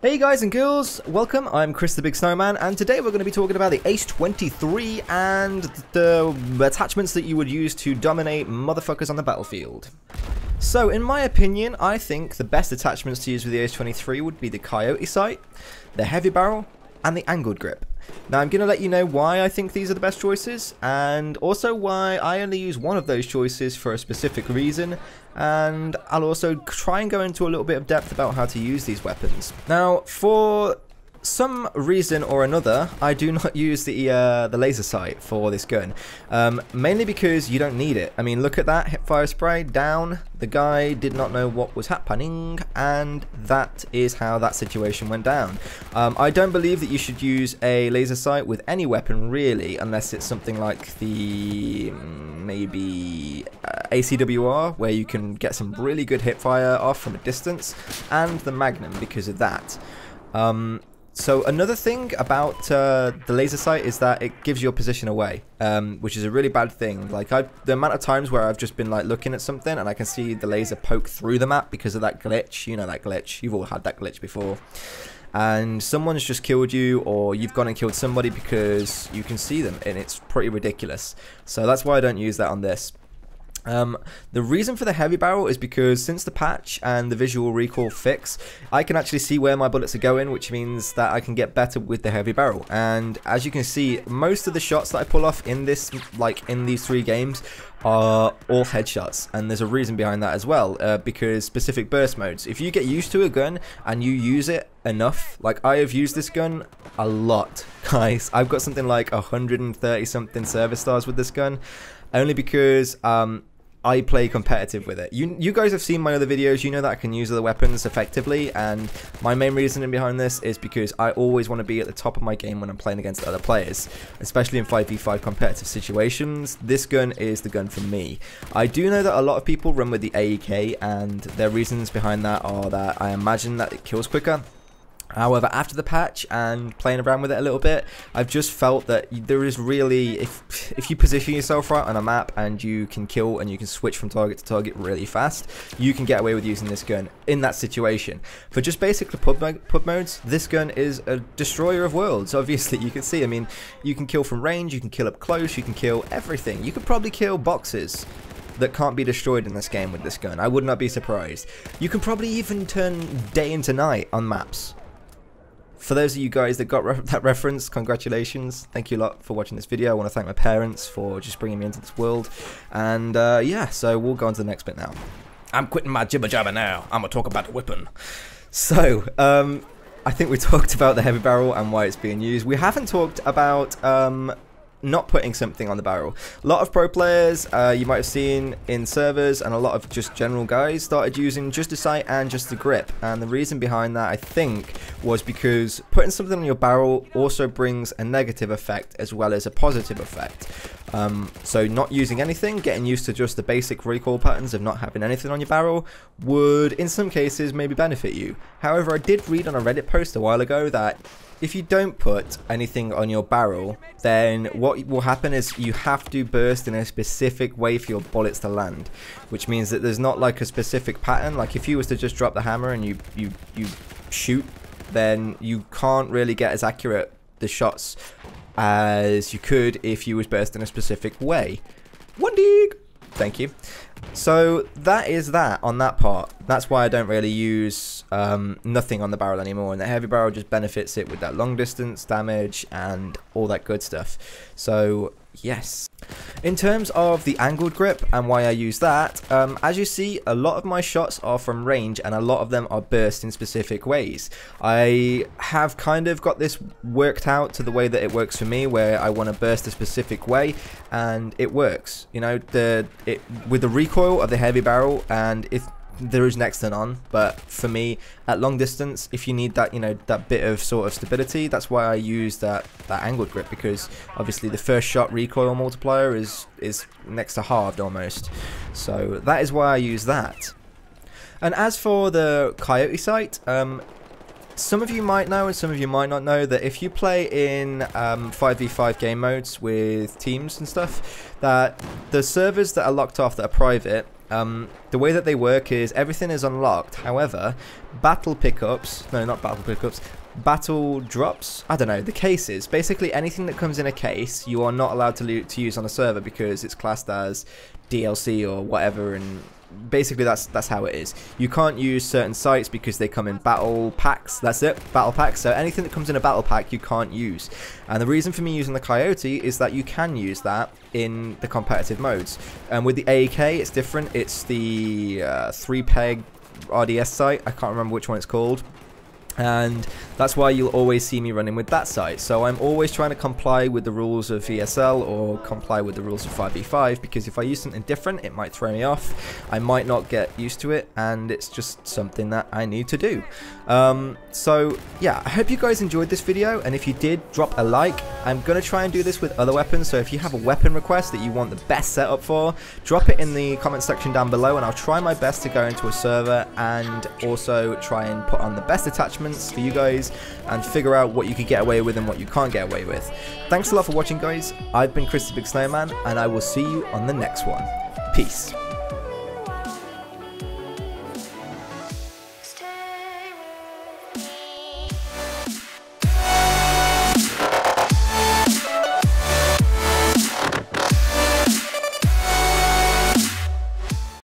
Hey guys and girls, welcome, I'm Chris the Big Snowman, and today we're going to be talking about the Ace 23 and the attachments that you would use to dominate motherfuckers on the battlefield. So in my opinion, I think the best attachments to use with the Ace 23 would be the Coyote sight, the heavy barrel, and the angled grip. Now I'm going to let you know why I think these are the best choices, and also why I only use one of those choices for a specific reason, and I'll also try and go into a little bit of depth about how to use these weapons. Now, for some reason or another, I do not use the laser sight for this gun, mainly because you don't need it. I mean, look at that, hip fire spray, down. The guy did not know what was happening, and that is how that situation went down. I don't believe that you should use a laser sight with any weapon, really, unless it's something like the maybe ACWR, where you can get some really good hip fire off from a distance, and the Magnum because of that. So another thing about the laser sight is that it gives your position away, which is a really bad thing. Like the amount of times where I've just been like looking at something and I can see the laser poke through the map because of that glitch. You know that glitch. You've all had that glitch before. And someone's just killed you, or you've gone and killed somebody because you can see them, and it's pretty ridiculous. So that's why I don't use that on this. The reason for the heavy barrel is because since the patch and the visual recoil fix, I can actually see where my bullets are going, which means that I can get better with the heavy barrel. And as you can see, most of the shots that I pull off in this, like in these 3 games, are all headshots, and there's a reason behind that as well, because specific burst modes. If you get used to a gun and you use it enough, like I have used this gun a lot, guys. I've got something like 130 something service stars with this gun, only because I play competitive with it. You guys have seen my other videos, you know that I can use other weapons effectively, and my main reasoning behind this is because I always want to be at the top of my game when I'm playing against other players, especially in 5v5 competitive situations. This gun is the gun for me. I do know that a lot of people run with the AEK, and their reasons behind that are that I imagine that it kills quicker. However, after the patch and playing around with it a little bit, I've just felt that there is really, if you position yourself right on a map and you can kill and you can switch from target to target really fast, you can get away with using this gun in that situation. For just basic pub modes, this gun is a destroyer of worlds. Obviously, you can see, I mean, you can kill from range, you can kill up close, you can kill everything. You could probably kill boxes that can't be destroyed in this game with this gun. I would not be surprised. You can probably even turn day into night on maps. For those of you guys that got that reference, congratulations. Thank you a lot for watching this video. I want to thank my parents for just bringing me into this world. And yeah, so we'll go on to the next bit now. I'm quitting my jibber jabber now. I'm going to talk about the weapon. So, I think we talked about the heavy barrel and why it's being used. We haven't talked about not putting something on the barrel. A lot of pro players you might have seen in servers, and a lot of just general guys started using just the sight and just the grip, and the reason behind that, I think, was because putting something on your barrel also brings a negative effect as well as a positive effect. So not using anything, getting used to just the basic recoil patterns of not having anything on your barrel would in some cases maybe benefit you. However, I did read on a Reddit post a while ago that if you don't put anything on your barrel, then what will happen is you have to burst in a specific way for your bullets to land, which means that there's not like a specific pattern. Like if you was to just drop the hammer and you shoot, then you can't really get as accurate the shots as you could if you was burst in a specific way. One dig! Thank you. So that is that on that part. That's why I don't really use nothing on the barrel anymore, and the heavy barrel just benefits it with that long distance damage and all that good stuff. So yes. In terms of the angled grip and why I use that, as you see, a lot of my shots are from range and a lot of them are burst in specific ways. I have kind of got this worked out to the way that it works for me, where I want to burst a specific way and it works. You know, with the recoil of the heavy barrel, and if there is next to none, but for me at long distance, if you need that, you know, that bit of sort of stability, that's why I use that angled grip, because obviously the first shot recoil multiplier is next to halved almost. So that is why I use that. And as for the Coyote sight, some of you might know and some of you might not know that if you play in 5v5 game modes with teams and stuff, that the servers that are locked off that are private, The way that they work is everything is unlocked. However, battle pickups, no, not battle pickups, battle drops, I don't know, the cases, basically anything that comes in a case you are not allowed to use on a server because it's classed as DLC or whatever, and basically that's how it is. You can't use certain sites because they come in battle packs. That's it, battle packs. So anything that comes in a battle pack you can't use, and the reason for me using the Coyote is that you can use that in the competitive modes. And with the AEK it's different. It's the 3-peg RDS site, I can't remember which one it's called, and that's why you'll always see me running with that site. So I'm always trying to comply with the rules of VSL or comply with the rules of 5v5, because if I use something different it might throw me off, I might not get used to it, and it's just something that I need to do. So yeah, I hope you guys enjoyed this video, and if you did, drop a like. I'm going to try and do this with other weapons, so if you have a weapon request that you want the best setup for, drop it in the comment section down below, and I'll try my best to go into a server and also try and put on the best attachments for you guys and figure out what you could get away with and what you can't get away with. Thanks a lot for watching, guys. I've been Chris the Big Snowman, and I will see you on the next one. Peace.